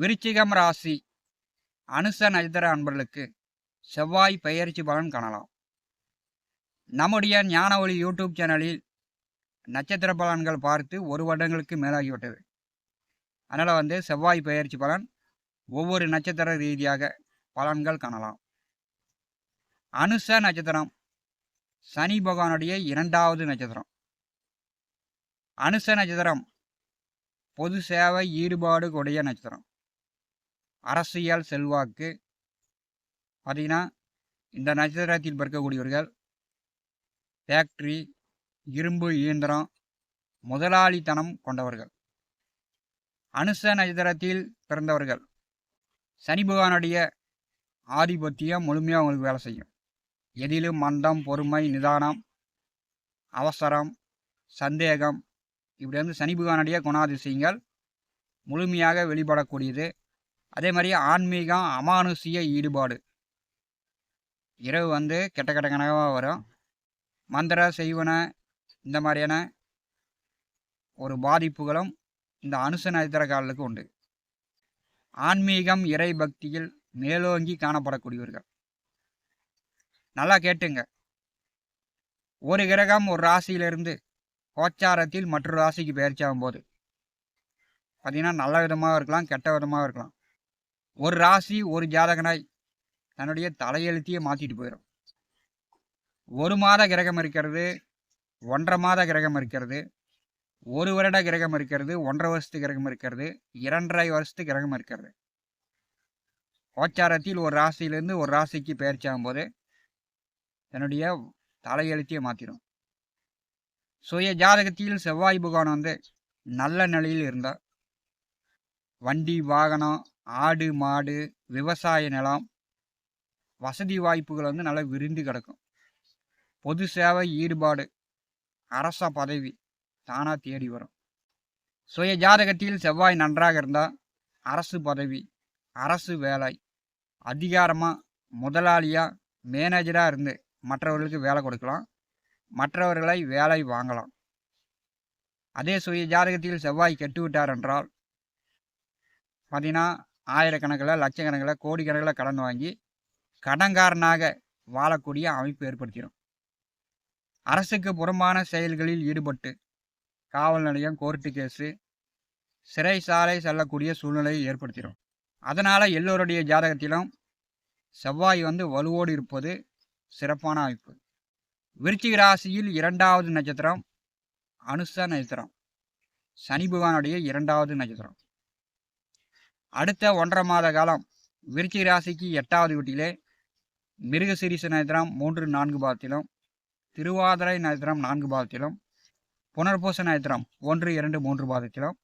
விருச்சிகம் ராசி அனுச நட்சத்திர அன்பர்களுக்கு செவ்வாய் பெயர்ச்சி பலன் காணலாம். நம்முடைய ஞான ஒளி யூடியூப் சேனலில் நட்சத்திர பலன்கள் பார்த்து 1 வருடங்களுக்கு மேலாகிவிட்டது. அதனால் செவ்வாய் பெயர்ச்சி பலன் ஒவ்வொரு நட்சத்திர ரீதியாக பலன்கள் காணலாம். அனுச நட்சத்திரம் சனி பகவானுடைய 2வது நட்சத்திரம். அனுச நட்சத்திரம் பொது சேவை ஈடுபாடு கொடைய நட்சத்திரம். அரசியல் செல்வாக்கு பார்த்தீங்கன்னா இந்த நட்சத்திரத்தில் பிறக்கக்கூடியவர்கள் ஃபேக்ட்ரி, இரும்பு இயந்திரம், முதலாளித்தனம் கொண்டவர்கள். அனுச நட்சத்திரத்தில் பிறந்தவர்கள் சனி பகவானுடைய ஆதிபத்தியம் முழுமையாக அவங்களுக்கு வேலை செய்யும். எதிலும் மந்தம், பொறுமை, நிதானம், அவசரம், சந்தேகம் இப்படி சனி பகவானுடைய குணாதிசயங்கள் முழுமையாக வெளிப்படக்கூடியது. அதே மாதிரி ஆன்மீகம், அமானுஷிய ஈடுபாடு. இரவு கெட்ட கெட்ட கனவாக வரும். மந்திர செய்வன இந்த மாதிரியான ஒரு பாதிப்புகளும் இந்த அனுச நட்சத்திரக்காரர்களுக்கு உண்டு. ஆன்மீகம், இறை பக்தியில் மேலோங்கி காணப்படக்கூடியவர்கள். நல்லா கேட்டுங்க. ஒரு கிரகம் ஒரு ராசியிலிருந்து கோச்சாரத்தில் மற்றொரு ராசிக்கு பெயர்ச்சியாகும் போது பார்த்தீங்கன்னா நல்ல விதமாக இருக்கலாம், கெட்ட விதமாக இருக்கலாம். ஒரு ராசி ஒரு ஜாதகனாய் தன்னுடைய தலையெழுத்தையே மாற்றிட்டு போயிடும். 1 மாத கிரகம் இருக்கிறது, 1.5 மாத கிரகம் இருக்கிறது, 1 வருட கிரகம் இருக்கிறது, 1.5 வருஷத்து கிரகம் இருக்கிறது, 2.5 வருஷத்து கிரகம் இருக்கிறது. கோச்சாரத்தில் ஒரு ராசியிலிருந்து ஒரு ராசிக்கு பெயர்ச்சியாகும் போது தன்னுடைய தலையெழுத்தையே மாற்றிடும். சுய ஜாதகத்தில் செவ்வாய் பகவான் நல்ல நிலையில் இருந்தால் வண்டி, வாகனம், ஆடு, மாடு, விவசாய நிலம், வசதி வாய்ப்புகள் நல்லா விரிந்து கிடக்கும். பொது சேவை ஈடுபாடு, அரச பதவி தானாக தேடி வரும். சுய ஜாதகத்தில் செவ்வாய் நன்றாக இருந்தால் அரசு பதவி, அரசு வேலை, அதிகாரமாக முதலாளியாக மேனேஜராக இருந்து மற்றவர்களுக்கு வேலை கொடுக்கலாம், மற்றவர்களை வேலை வாங்கலாம். அதே சுய ஜாதகத்தில் செவ்வாய் கெட்டுவிட்டார் என்றால் பார்த்தீங்கன்னா ஆயிரக்கணக்கில், லட்சக்கணக்கில், கோடிக்கணக்கில் கடன் வாங்கி கடன்காரனாக வாழக்கூடிய அமைப்பு ஏற்படுத்திடும். அரசுக்கு புறம்பான செயல்களில் ஈடுபட்டு காவல் நிலையம், கோர்ட்டு கேஸு, சிறைசாலை செல்லக்கூடிய சூழ்நிலையை ஏற்படுத்திடும். அதனால் எல்லோருடைய ஜாதகத்திலும் செவ்வாய் வலுவோடு இருப்பது சிறப்பான அமைப்பு. விருச்சிக ராசியில் 2வது நட்சத்திரம் அனுச நட்சத்திரம், சனி பகவானுடைய 2வது நட்சத்திரம். அடுத்த 1.5 மாத காலம் விருச்சிக ராசிக்கு 8வது வீட்டிலே மிருகசீரிஷ நட்சத்திரம் 3, 4 பாதத்திலும், திருவாதிரை நட்சத்திரம் 4 பாதத்திலும், புனர்பூச நட்சத்திரம் 1, 2, 3 பாதத்திலும்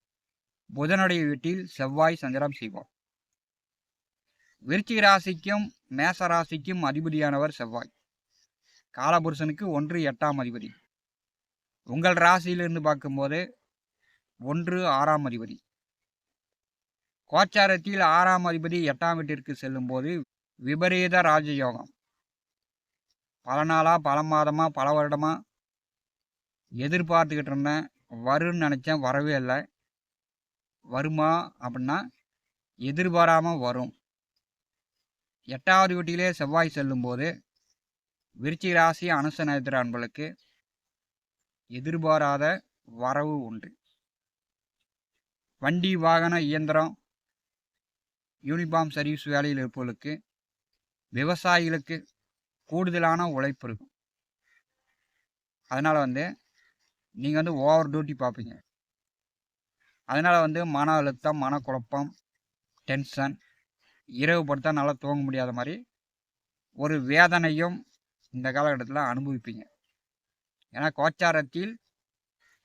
புதனுடைய வீட்டில் செவ்வாய் சஞ்சாரம் செய்வார். விருச்சிக ராசிக்கும் மேச ராசிக்கும் அதிபதியானவர் செவ்வாய். காலபுருஷனுக்கு 1, 8ஆம் அதிபதி. உங்கள் ராசியிலிருந்து பார்க்கும்போது 1, 6ஆம் அதிபதி. கோச்சாரத்தில் 6ஆம் அதிபதி 8ஆம் வீட்டிற்கு செல்லும் போது விபரீத ராஜயோகம். பல நாளாக, பல மாதமாக, பல வருடமாக எதிர்பார்த்துக்கிட்டு இருந்தேன், வரும்னு நினச்சேன், வரவே இல்லை. வருமா அப்படின்னா எதிர்பாராமல் வரும். 8வது வீட்டிலே செவ்வாய் செல்லும்போது விருச்சிக ராசி அனுச நட்சத்திர அன்பர்களுக்கு எதிர்பாராத வரவு உண்டு. வண்டி, வாகன, இயந்திரம், யூனிஃபார்ம் சர்வீஸ் வேலையில் இருப்பவர்களுக்கு, விவசாயிகளுக்கு கூடுதலான உழைப்பு இருக்கும். அதனால் நீங்கள் ஓவர் டியூட்டி பார்ப்பீங்க. அதனால் மன அழுத்தம், மனக்குழப்பம், டென்ஷன், இரவு படுத்தா நல்லா தூங்க முடியாத மாதிரி ஒரு வேதனையும் இந்த காலகட்டத்தில் அனுபவிப்பீங்க. ஏன்னா கோச்சாரத்தில்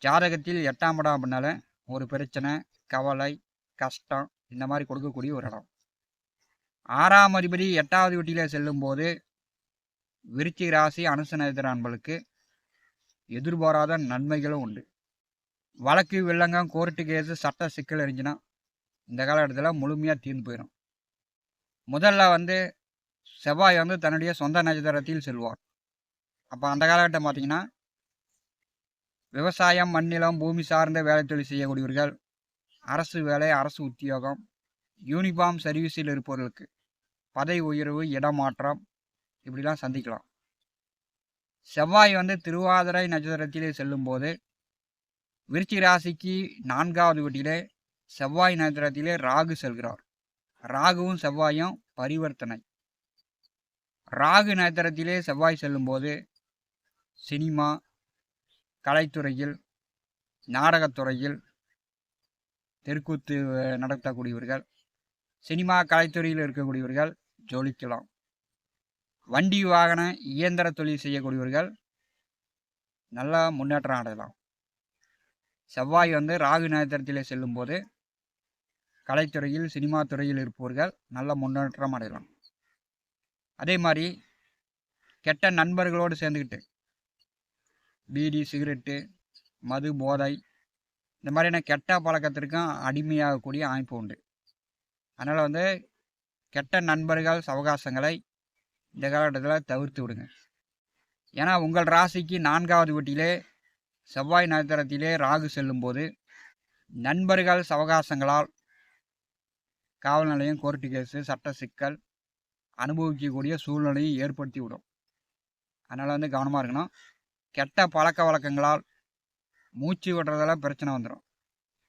ஜாதகத்தில் 8ஆம் இடம் அப்படின்னால ஒரு பிரச்சனை, கவலை, கஷ்டம் இந்த மாதிரி கொடுக்கக்கூடிய ஒரு இடம். 6ஆம் அதிபதி 8வது வீட்டில் செல்லும்போது விருச்சிக ராசி அனுச நட்சத்திர அன்பர்களுக்கு எதிர்பாராத நன்மைகளும் உண்டு. வழக்கு, வில்லங்கம், கோர்ட்டு கேஸு, சட்ட சிக்கல் இருந்துச்சுன்னா இந்த காலகட்டத்தில் முழுமையாக தீர்ந்து போயிடும். முதல்ல செவ்வாய் தன்னுடைய சொந்த நட்சத்திரத்தில் செல்வார். அப்போ அந்த காலகட்டம் பார்த்தீங்கன்னா விவசாயம், மண்ணிலம், பூமி சார்ந்த வேலை தொழில் செய்யக்கூடியவர்கள், அரசு வேலை, அரசு உத்தியோகம், யூனிஃபார்ம் சர்வீஸில் இருப்பவர்களுக்கு பதவி உயர்வு, இடமாற்றம் இப்படிலாம் சந்திக்கலாம். செவ்வாய் திருவாதிரை நட்சத்திரத்திலே செல்லும்போது விருச்சிக ராசிக்கு 4வது வீட்டிலே செவ்வாய் நட்சத்திரத்திலே ராகு செல்கிறார். ராகுவும் செவ்வாயும் பரிவர்த்தனை. ராகு நட்சத்திரத்திலே செவ்வாய் செல்லும்போது சினிமா, கலைத்துறையில், நாடகத்துறையில், தெருக்கூத்து நடத்தக்கூடியவர்கள், சினிமா கலைத்துறையில் இருக்கக்கூடியவர்கள் ஜொலிக்கலாம். வண்டி வாகன இயந்திர தொழில் செய்யக்கூடியவர்கள் நல்லா முன்னேற்றம் அடையலாம். செவ்வாய் ராகு நட்சத்திரத்திலே செல்லும்போது கலைத்துறையில், சினிமா துறையில் இருப்பவர்கள் நல்ல முன்னேற்றம் அடையலாம். அதே மாதிரி கெட்ட நண்பர்களோடு சேர்ந்துக்கிட்டு பீடி, சிகரெட்டு, மது, போதை இந்த மாதிரியான கெட்ட பழக்கத்திற்கும் அடிமையாகக்கூடிய அமைப்பு உண்டு. அதனால் கெட்ட நண்பர்கள் சவகாசங்களை இந்த காலகட்டத்தில் தவிர்த்து விடுங்க. ஏன்னா உங்கள் ராசிக்கு 4வது வீட்டிலே செவ்வாய் நட்சத்திரத்திலே ராகு செல்லும்போது நண்பர்கள் சவகாசங்களால் காவல் நிலையம், கோர்ட்டு கேஸு, சட்ட சிக்கல் அனுபவிக்கக்கூடிய சூழ்நிலையை ஏற்படுத்தி விடும். அதனால் கவனமாக இருக்கணும். கெட்ட பழக்க வழக்கங்களால் மூச்சு விடுறதெல்லாம் பிரச்சனை வந்துடும்.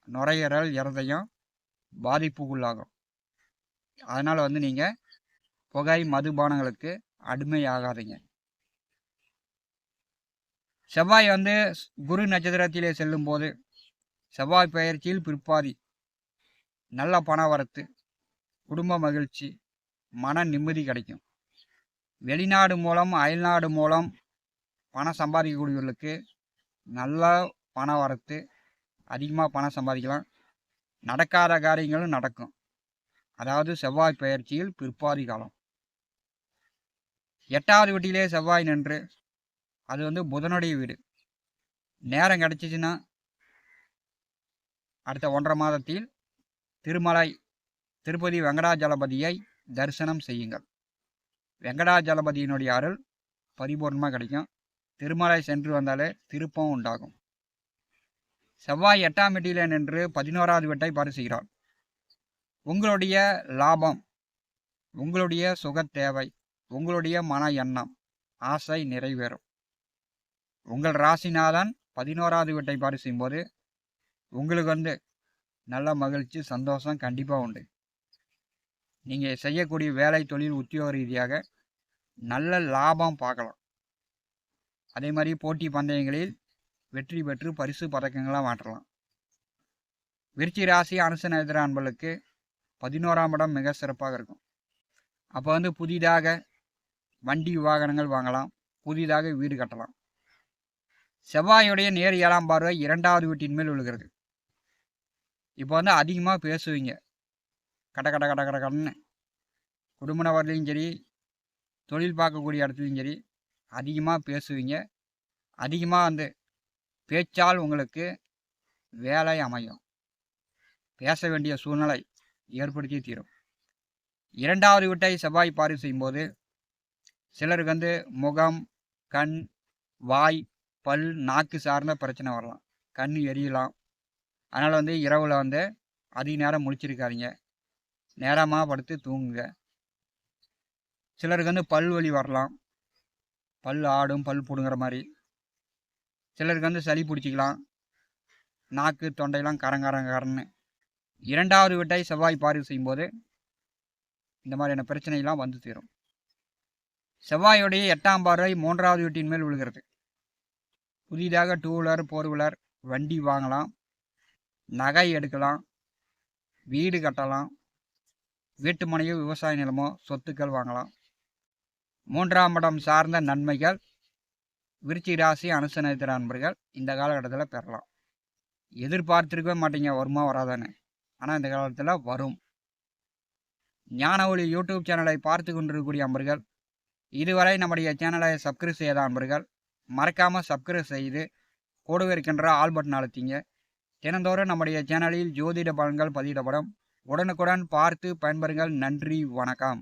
நுரையீரல், இருதயம் பாதிப்புக்குள்ளாகும். அதனால் நீங்கள் புகை, மதுபானங்களுக்கு அடிமையாகாதீங்க. செவ்வாய் குரு நட்சத்திரத்திலே செல்லும்போது செவ்வாய் பெயர்ச்சியில் பிற்பாதி நல்ல பண வரத்து, குடும்ப மகிழ்ச்சி, மன நிம்மதி கிடைக்கும். வெளிநாடு மூலம், அயல்நாடு மூலம் பணம் சம்பாதிக்கக்கூடியவர்களுக்கு நல்ல பண வரத்து, அதிகமாக பணம் சம்பாதிக்கலாம். நடக்காத காரியங்களும் நடக்கும். அதாவது செவ்வாய் பெயர்ச்சியில் பிற்பாதி காலம். 8வது வீட்டிலே செவ்வாய் நின்று அது புதனுடைய வீடு. நேரம் கிடச்சிச்சின்னா அடுத்த 1.5 மாதத்தில் திருப்பதி வெங்கடாஜலபதியை தரிசனம் செய்யுங்கள். வெங்கடாஜலபதியினுடைய அருள் பரிபூர்ணமாக கிடைக்கும். திருமலை சென்று வந்தாலே திருப்பம் உண்டாகும். செவ்வாய் 8ஆம் வீட்டிலே நின்று 11வது வீட்டை பரிசுகிறார். உங்களுடைய லாபம், உங்களுடைய சுக தேவை, உங்களுடைய மன எண்ணம், ஆசை நிறைவேறும். உங்கள் ராசிநாதன் 11வது வீட்டை பரிசும் போது உங்களுக்கு நல்ல மகிழ்ச்சி, சந்தோஷம் கண்டிப்பாக உண்டு. நீங்கள் செய்யக்கூடிய வேலை, தொழில், உத்தியோக ரீதியாக நல்ல லாபம் பார்க்கலாம். அதே மாதிரி போட்டி பந்தயங்களில் வெற்றி பெற்று பரிசு பதக்கங்களாக மாற்றலாம். விருச்சிக ராசி அனுச நட்சத்திர அன்பர்களுக்கு 11ஆம் இடம் மிக சிறப்பாக இருக்கும். அப்போ புதிதாக வண்டி வாகனங்கள் வாங்கலாம், புதிதாக வீடு கட்டலாம். செவ்வாயுடைய நேர் 7ஆம் பார்வை 2வது வீட்டின் மேல் விழுகிறது. இப்போ அதிகமாக பேசுவீங்க, கட கட கட கட கடன்னு. குடும்ப நபர்லையும் சரி, தொழில் பார்க்கக்கூடிய இடத்துலையும் சரி அதிகமாக பேசுவீங்க. அதிகமாக பேச்சால் உங்களுக்கு வேலை அமையும். பேச வேண்டிய சூழ்நிலை ஏற்படுத்தி தீரும். 2வது வீட்டை செவ்வாய் பார்வை செய்யும்போது சிலருக்கு முகம், கண், வாய், பல், நாக்கு சார்ந்த பிரச்சனை வரலாம். கண் எரியலாம். அதனால் இரவில் அதிக நேரம் முழிச்சிருக்காதீங்க. நேரமாக படுத்து தூங்குங்க. சிலருக்கு பல் வலி வரலாம். பல் ஆடும், பல் பிடுங்குற மாதிரி. சிலருக்கு சளி பிடிச்சிக்கலாம். நாக்கு, தொண்டையெல்லாம் கரன்னு. 2வது வீட்டை செவ்வாய் பார்வை செய்யும்போது இந்த மாதிரியான பிரச்சனையெல்லாம் வந்து தீரும். செவ்வாயுடைய 8ஆம் பார்வை 3வது வீட்டின் மேல் விழுகிறது. புதிதாக 2 வீலர், 4 வீலர் வண்டி வாங்கலாம், நகை எடுக்கலாம், வீடு கட்டலாம், வீட்டு மனையோ, விவசாய நிலமோ, சொத்துக்கள் வாங்கலாம். 3ஆம் இடம் சார்ந்த நன்மைகள் விருச்சிக ராசி அனுச நட்சத்திர அன்பர்கள் இந்த காலகட்டத்தில் பெறலாம். எதிர்பார்த்துருக்கவே மாட்டீங்க வருமா வராதானே, ஆனால் இந்த காலத்தில் வரும். ஞான ஒளி யூடியூப் சேனலை பார்த்து கொண்டிருக்கக்கூடிய அன்பர்கள், இதுவரை நம்முடைய சேனலை சப்ஸ்கிரைப் செய்யாத அன்பர்கள் மறக்காமல் சப்ஸ்கிரைப் செய்து கூடவே இருக்கின்ற ஆல் பட்டன் அழுத்திங்க. தினந்தோறும் நம்முடைய சேனலில் ஜோதிட பலன்கள் பதிவிடப்படும். உடனுக்குடன் பார்த்து பயன்பெறுங்கள். நன்றி, வணக்கம்.